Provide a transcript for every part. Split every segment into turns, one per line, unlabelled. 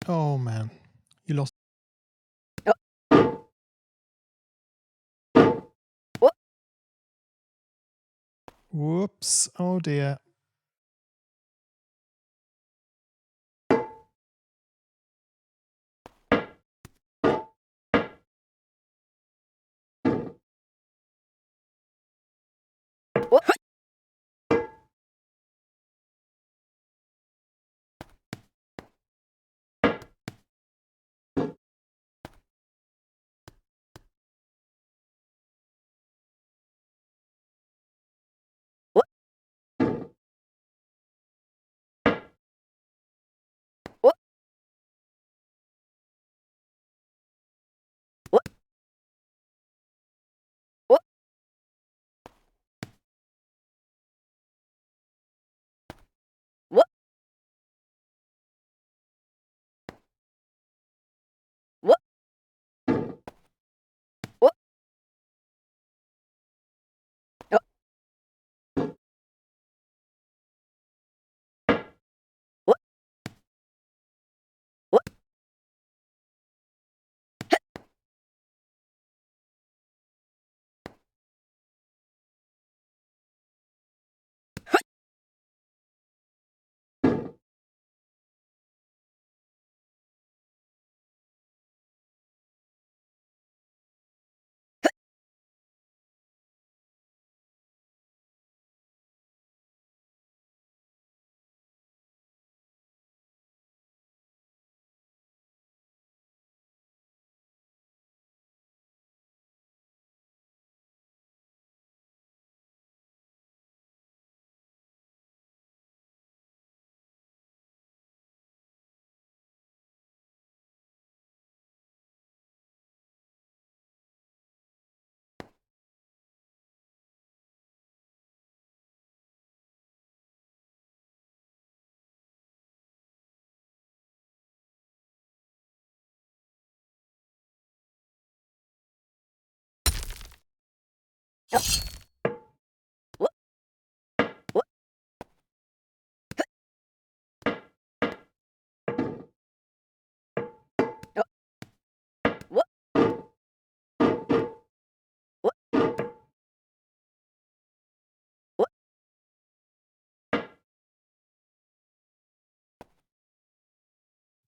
Oh man, you lost. Whoops, oh dear.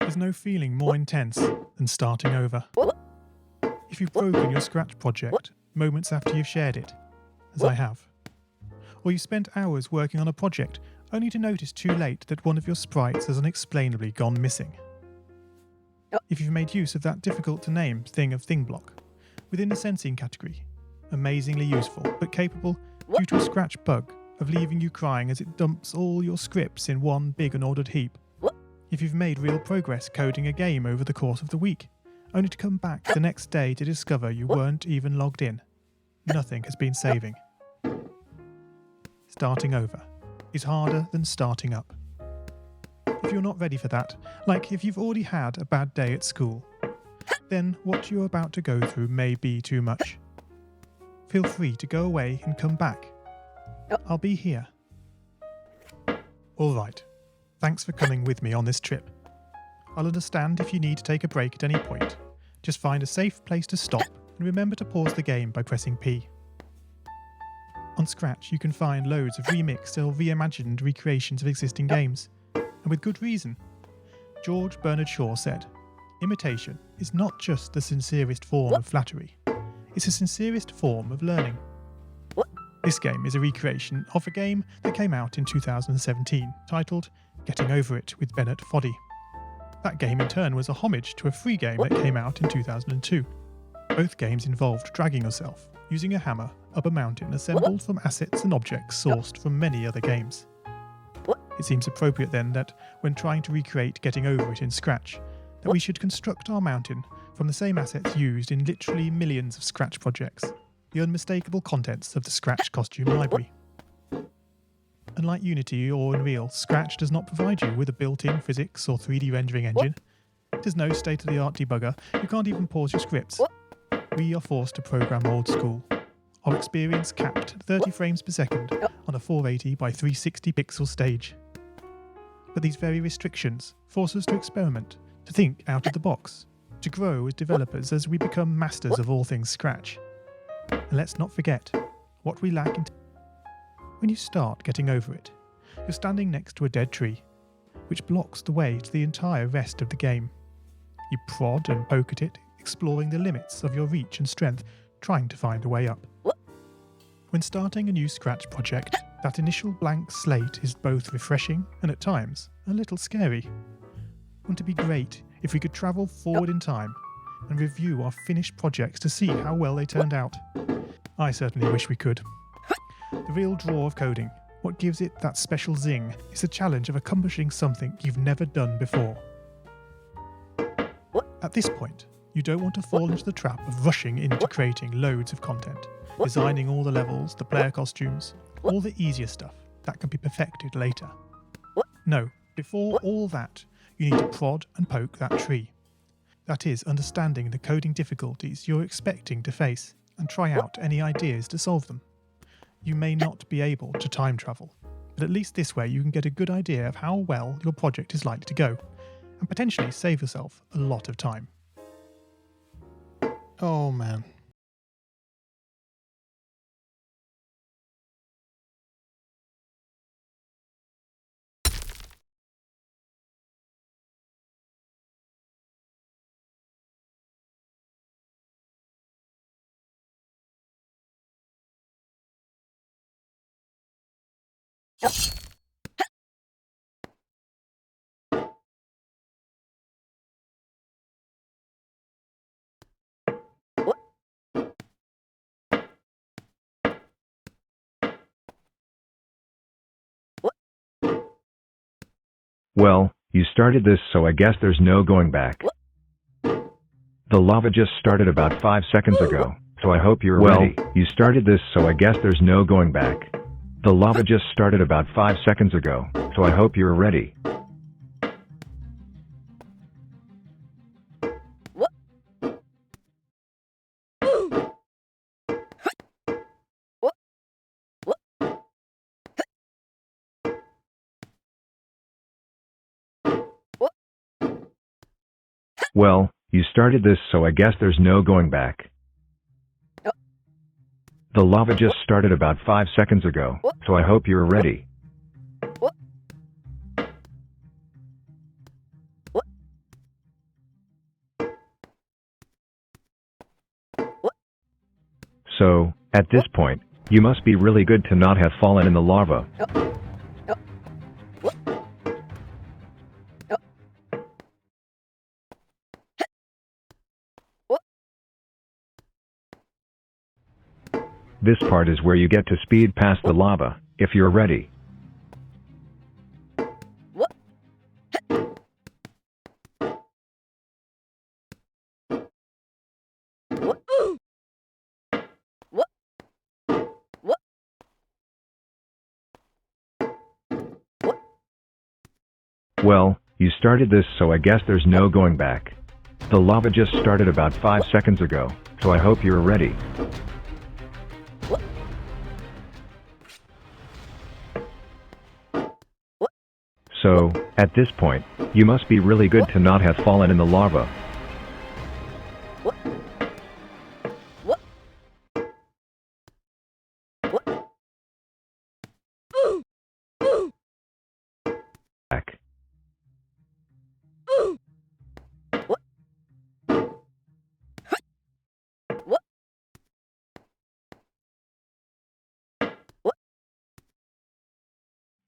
There's no feeling more intense than starting over. If you've broken your Scratch project moments after you've shared it, as I have, or you spent hours working on a project only to notice too late that one of your sprites has unexplainably gone missing. If you've made use of that difficult to name thing of thing block within the sensing category, amazingly useful but capable due to a Scratch bug of leaving you crying as it dumps all your scripts in one big unordered heap. If you've made real progress coding a game over the course of the week, only to come back the next day to discover you weren't even logged in, nothing has been saving. Starting over is harder than starting up. If you're not ready for that, like if you've already had a bad day at school, then what you're about to go through may be too much. Feel free to go away and come back. I'll be here. All right. Thanks for coming with me on this trip. I'll understand if you need to take a break at any point. Just find a safe place to stop and remember to pause the game by pressing P. On Scratch, you can find loads of remixed or reimagined recreations of existing games, and with good reason. George Bernard Shaw said, "Imitation is not just the sincerest form of flattery, It's the sincerest form of learning. This game is a recreation of a game that came out in 2017, titled Getting Over It with Bennett Foddy. That game in turn was a homage to a free game that came out in 2002. Both games involved dragging yourself, using a hammer, up a mountain assembled from assets and objects sourced from many other games. It seems appropriate then that, when trying to recreate Getting Over It in Scratch, that we should construct our mountain from the same assets used in literally millions of Scratch projects, the unmistakable contents of the Scratch costume library. Unlike Unity or Unreal, Scratch does not provide you with a built-in physics or 3D rendering engine. It has no state-of-the-art debugger. You can't even pause your scripts. We are forced to program old school. Our experience capped at 30 frames per second on a 480 by 360 pixel stage. But these very restrictions force us to experiment, to think out of the box, to grow as developers as we become masters of all things Scratch. And let's not forget what we lack in when you start Getting Over It, you're standing next to a dead tree, which blocks the way to the entire rest of the game. You prod and poke at it, exploring the limits of your reach and strength, trying to find a way up. When starting a new Scratch project, that initial blank slate is both refreshing and at times a little scary. Wouldn't it be great if we could travel forward in time and review our finished projects to see how well they turned out? I certainly wish we could. The real draw of coding, what gives it that special zing, is the challenge of accomplishing something you've never done before. At this point, you don't want to fall into the trap of rushing into creating loads of content, designing all the levels, the player costumes, all the easier stuff that can be perfected later. No, before all that, you need to prod and poke that tree. That is, understanding the coding difficulties you're expecting to face and try out any ideas to solve them. You may not be able to time travel, but at least this way you can get a good idea of how well your project is likely to go, and potentially save yourself a lot of time. Oh man.
Well, you started this, so I guess there's no going back. The lava just started about 5 seconds ago, so I hope you're ready. You started this, so I guess there's no going back. The lava just started about 5 seconds ago, so I hope you're ready. Well, you started this, so I guess there's no going back. The lava just started about 5 seconds ago, so I hope you're ready. So, at this point, you must be really good to not have fallen in the lava. This part is where you get to speed past the lava, if you're ready. Well, you started this, so I guess there's no going back. The lava just started about 5 seconds ago, so I hope you're ready. So, at this point, you must be really good to not have fallen in the lava. Back.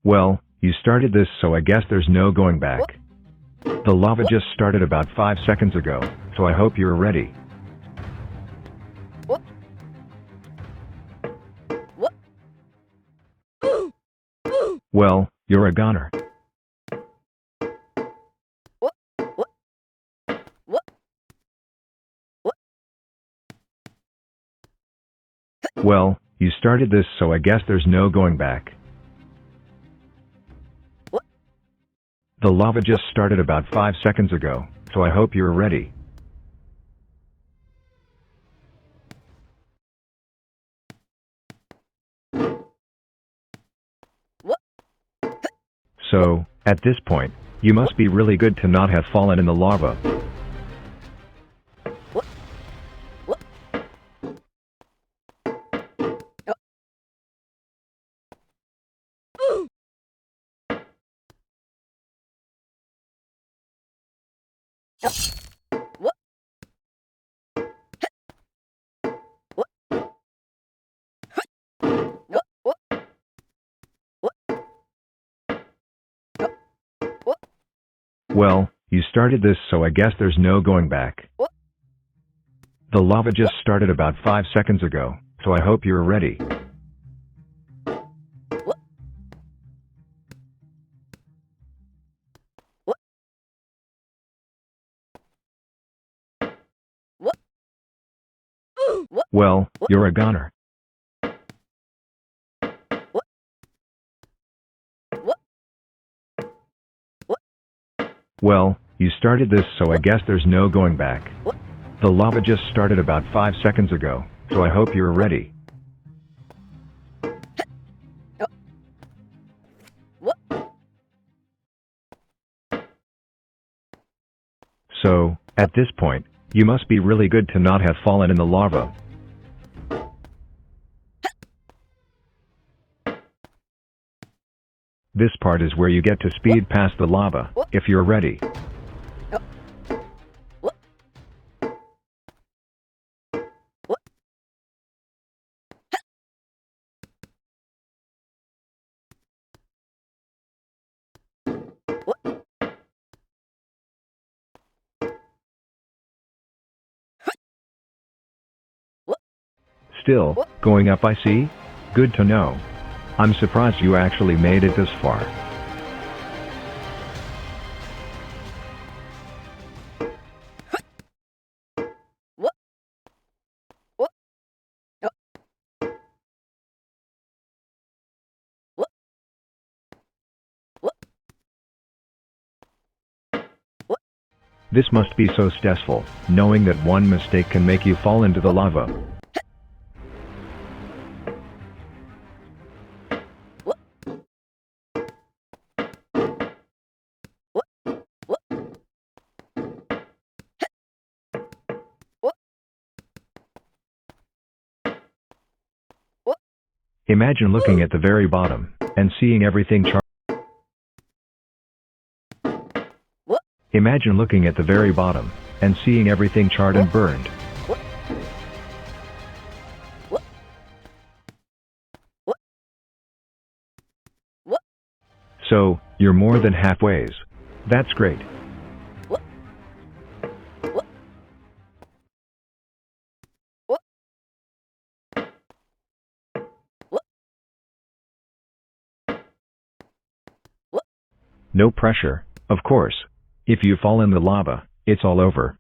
Well, you started this, so I guess there's no going back. The lava just started about 5 seconds ago, so I hope you're ready. Well, you're a goner. Well, you started this, so I guess there's no going back. The lava just started about 5 seconds ago, so I hope you're ready. So, at this point, you must be really good to not have fallen in the lava. Well, you started this, so I guess there's no going back. The lava just started about 5 seconds ago, so I hope you're ready. Well, you're a goner. Well, you started this, so I guess there's no going back. The lava just started about 5 seconds ago, so I hope you're ready. So, at this point, you must be really good to not have fallen in the lava. This part is where you get to speed past the lava, if you're ready. Still, going up, I see? Good to know. I'm surprised you actually made it this far. This must be so stressful, knowing that one mistake can make you fall into the lava. Imagine looking at the very bottom, and seeing everything Imagine looking at the very bottom, and seeing everything charred and burned. So, you're more than halfway. That's great. No pressure, of course. If you fall in the lava, it's all over.